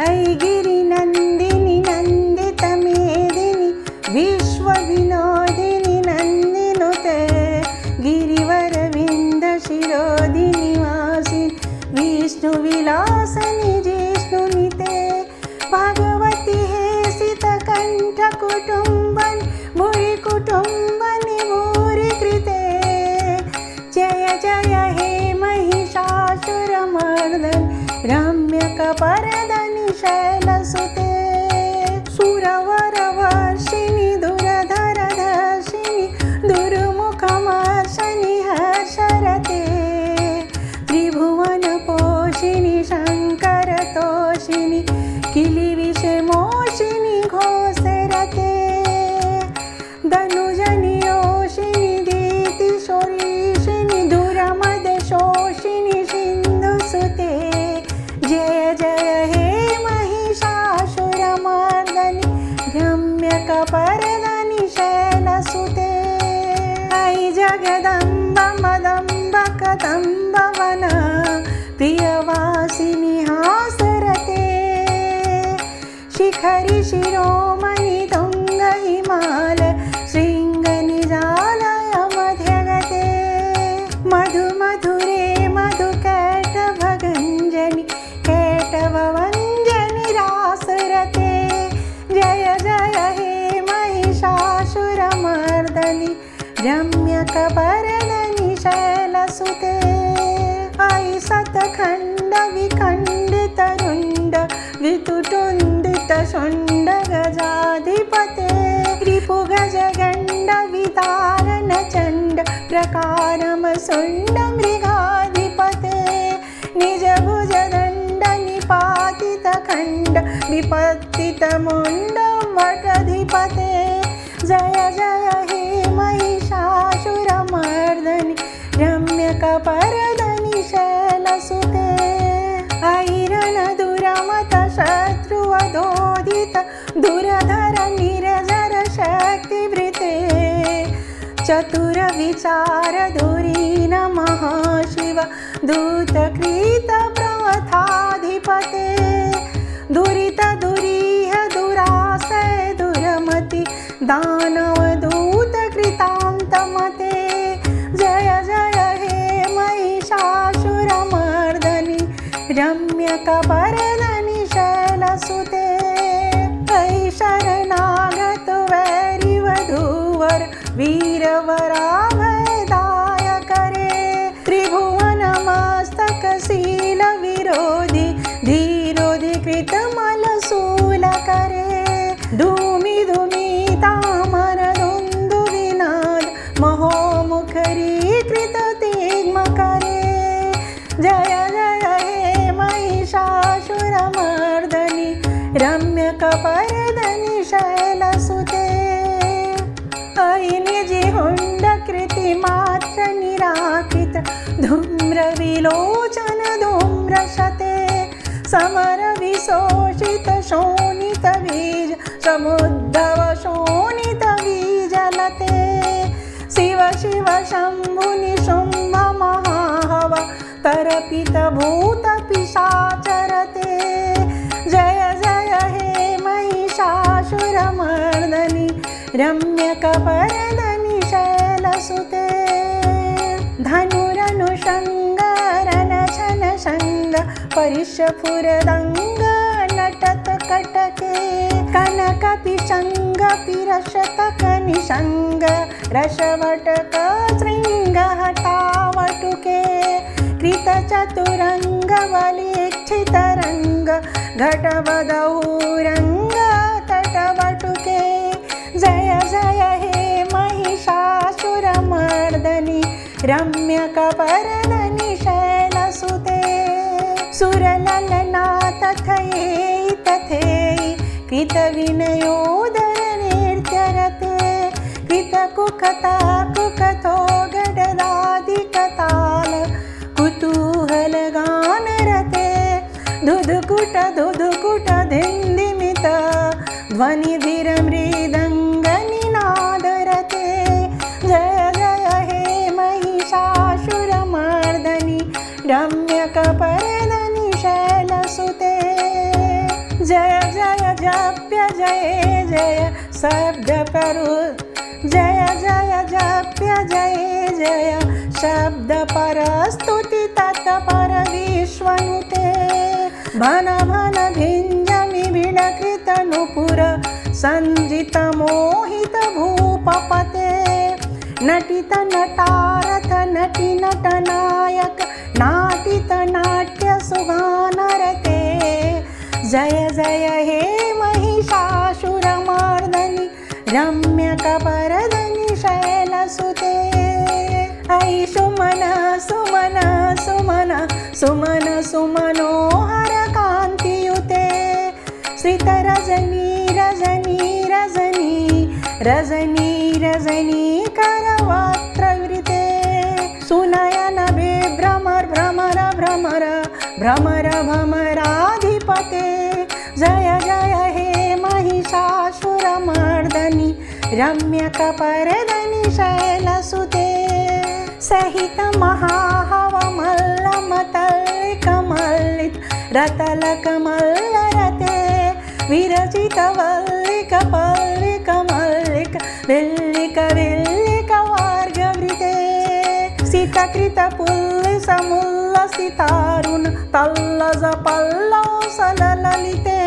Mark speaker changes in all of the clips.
Speaker 1: ऐगिरिनन्दिनि नन्दितमेदिनि विश्वविनोदिनि नन्दिनुते गिरिवरविन्दशिरोदिनि वासिनि विष्णुविलासनि जिष्णुनिते भगवति हेसितकण्ठकुटुम्बनि भूरिकुटुम्बनि भूरिकृते जय जय हे महिषासुरमर्दनि रम्यकपर्दनि शैलसुते सुरवरवर्षिणि दुरधरधर्षिणि दुर्मुखमर्षिणि हर्षरते त्रिभुवनपोषिणि शङ्करतोषिणि किलिविषमोषिणि घोषरते धनुजनि योषिणि दीतिशोरीषिणि दुरमदशोषिणि सिन्धुसुते जय जय हे महिषासुरमर्दनि रम्यकपर्दनि शैलसुते अयि जगदम्ब मदम्ब कदम्बवन प्रियवासिनि हासरते शिखरि शिरोमणि तुङ्ग हिमालय शृङ्गनिजालय मध्यगते मधु मधुरे मधुकैटभगञ्जनि कैटभवञ्जनि रासरते जय जय हे महिषासुरमर्दनि रम्यकपर्दनि शैलसुते अयि शतखण्ड विखण्डितरुण्ड वितुटुण्डितशुण्ड गजाधिपते रिपुगजगण्ड वितारणचण्ड प्रकारमसुण्ड मृगाधिपते निजभुजदण्ड निपातितखण्ड विपत्तितमुण्ड मठाधिपते जय जय हे महिषासुरमर्दनि रम्यकपर्दनि शैलसुते ऐरणदुरमत शत्रुवधोदित दुरधर निरजर शक्तिवृते चतुरविचार धुरीन महाशिव दूतकृत प्रवथाधिपते दुरित दुरीह दुराशय दुरमति दानवदूत कृतान्तमते जय जय हे महिषासुरमर्दनि रम्यकपर्दनि शैलसुते अयि शरणागत वैरिवधूवर वीरवराभयदायकरे त्रिभुवनमस्तकशीलविरोधि धीरोधि कृतमलशूलकरे धूमि धूमितामरदुन्दुविनाद महोमुखरीकृततिग्मकरे जय जय हे महिषासुरमर्दनि रम्यकपर्दनि शैलसुते अयि निजिहुण्डकृतिमात्र निराकृत धूम्रविलोचन धूम्रशते समरविशोषित शोणितबीज समुद्धव शोणितबीजलते शिव शिव शम्भुनि शुम्भ महाहव तरपितभूतपिशाचरते जय जय हे महिषासुरमर्दनि रम्यकपर्दनि शैलसुते धनुरनुषङ्गरनछनशङ्ग परिशफुरदङ्ग नटत कटके कनकपिशङ्ग पिरशतक निषङ्ग रसवटक शृङ्गहटावटुके कृतचतुरङ्ग बलीक्षितरङ्ग घटवदहुरङ्ग तटवटुके जय जय हे महिषासुरमर्दनि रम्यकपर्दनि शैलसुते सुरललना तथयै तथेयि कृतविनयोदरनृत्यरते कृतकुकथा कुकथो गडदादिकताल कुतूहलगानरते धुधुकुट धुधुकुट धिन्दिमित ध्वनिधिरमृदङ्गनिनादरते जय जय हे महिषासुरमर्दनि रम्यकपर्दनि शैलसुते जय जय शब्दपरु जय जय जप्य जय जय शब्दपरस्तुति तत्पर विश्वनुते भन भन भिञ्जमि बिडकृत नुपुर संजित मोहित भूपपते नटित नटारथ नटि नटनायक नाटित नाट्य सुगानरते जय जय हे महिषासुरमर्दनि रम्यकपरदनि शैलसुते ऐ सुमन सुमन सुमन सुमन सुमनोहर कान्तियुते श्रितरजनी रजनी रजनी रजनी रजनी करवक्त्रवृते सुनयन विभ्रमर भ्रमर भ्रमर भ्रमर भ्रमराधिपते जय जय हे महिषासुरमर्दनि रम्यकपरदनि शैलसुते सहित महाहवमल्लमतल्लिकमल्लित रतलकमल्लरते विरचित वल्लिक पल्लिक मल्लिक विल्लिक विल्लिक वर्गवृते सितकृत पुल्लिसमुल्लसितारुण तल्लज पल्लवसललिते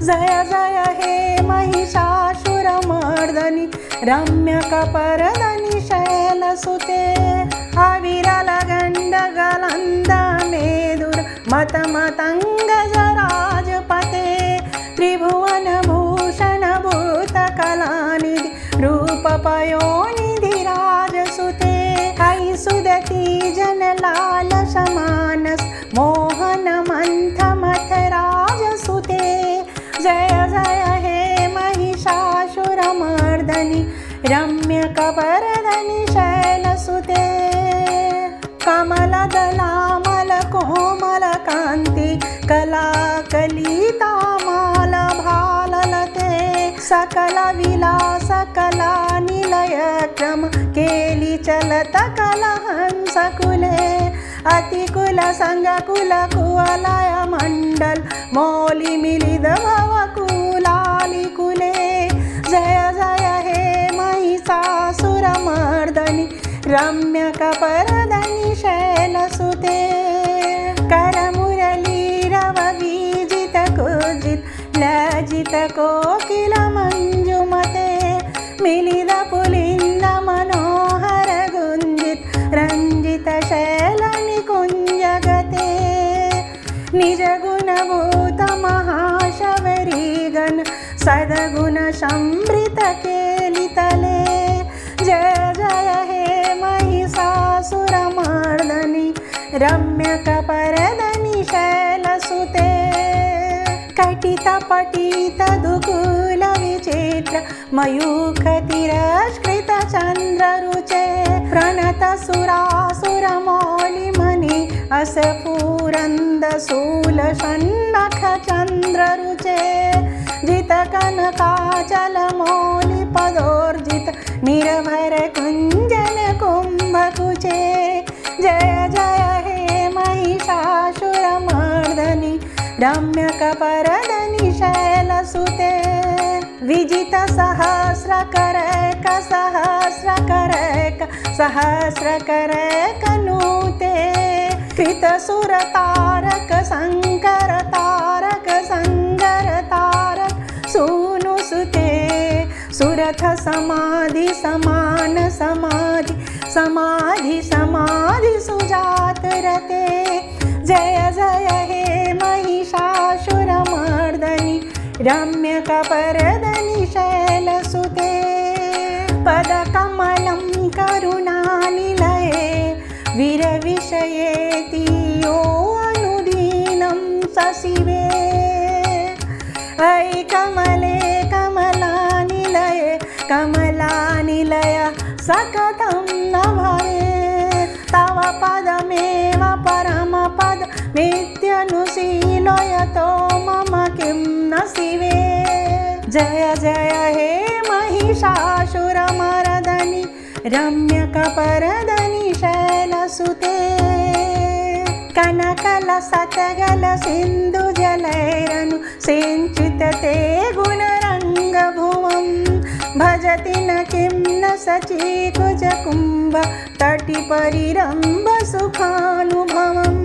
Speaker 1: जय जय हे महिषासुरमर्दनि रम्यकपरदनि शैलसुते अविरलगण्डगलन्द मतमतङ्गजराजपते त्रिभुवनभूषण भूतकलानिधि रूपपयोनिधि राजसुते ऐ सुदती जनलालसमानस मोहनमन्थमथराजसुते जय जय हे महिषासुरमर्दनि रम्यकपरदनि शैलसुते कमलदलामलकोमलकान्ति कलाकलितामालभाललते सकलविलासकलानिलयक्रम केलिचलतकलहंसकुले अतिकुलसङ्गकुलकुवलयमण्डल मौलिमिलितभवकुलालिकुले जय जय हे महिषासुरमर्दनि रम्यकपरदनि शैलसुते करमुरलीरववीजित कुजित लज्जित कोकिल मंजुमते मिलित पुलिंद मनोहर गुंजित रंजित शैल निकुंजगते निज गुणभूत महाशबरीगण सद्गुण संभृत केलितले जय जय हे महिषासुरमर्दनि रम्यकपरदनि शैलसुते कटितपटित दुकूल विचित्र मयूखतिरस्कृत चन्द्ररुचे प्रणत सुरासुरमौलिमणि असफूरन्दशूल षण्णख चन्द्ररुचे जितकनकाचल मौलिपदोर्जित निर्भर कुञ्जन कुम्भकुचे जय जय हे महिषासुरमर्दनि रम्यकपरदनि शैलसुते विजित सहस्रकरैक सहस्रकरैक सहस्रकरैक नूते कृतसुरतारक शङ्कर तारक संगर तारक सूनुसुते सुरथ समाधि समान समाधि समाधि समाधि सुजातरते जय जय हे महिषासुरमर्दनि रम्यकपरदनि शैलसुते पदकमलं करुणानिलये विरविषयेति यो अनुदीनं सशिवे ऐ कमले कमलानिलये कमलानिलय सकतं न भवेत् तव पदमेव परमपद नित्यनुशीलयतो मम किं न शिवे जय जय हे महिषासुरमर्दनि रम्यकपरदनि शैलसुते कनकल सतगल सिन्धुजलैरनु सिञ्चित ते गुणरङ्ग भजति न किं न सचीकुजकुम्भ तटिपरिरम्भ सुखानुभवं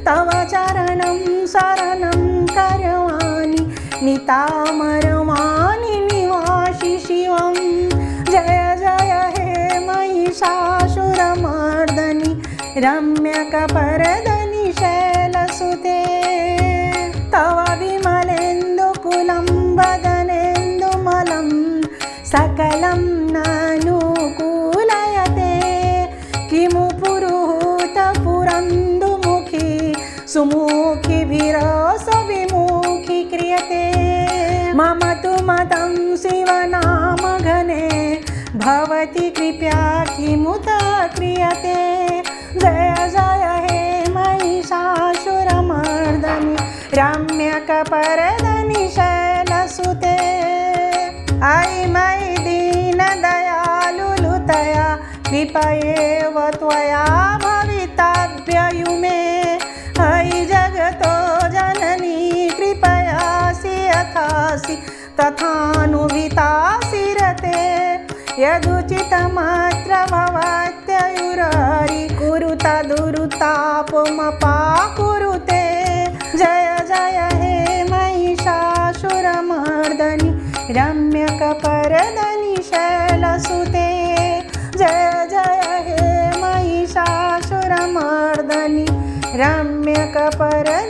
Speaker 1: तव चरणं शरणं करवाणि नितामरमाणि निवासि शिवं जय जय हे महिषासुरमर्दनि रम्यकपर्दनि शैलसुते तव विमलेन्दुकुलं वदनेन्दुमलं सकलं नानुकूलयते किमु पुरुहूतपुरन्दुमुखी सुमुखिभिरस विमुखी क्रियते मम तु मतं शिवनामघने भवति कृपया किमुत क्रियते जय जय हे महिषासुरमर्दनि रम्यकपर्दनि शैलसुते अयि मयि दीनदयालुलुतया कृपयेव त्वया भवितव्ययुमे अयि जगतो जननी कृपयासि यथासि तथानुवितासि रते यदुचितमत्र भवत्ययुरारि कुरु तदुरुतापमपाकुरुते जय जय हे महिषासुरमर्दनि रम्यकपर्दनि शैलसुते जय जय हे महिषासुरमर्दनि रम्यकपर्दनि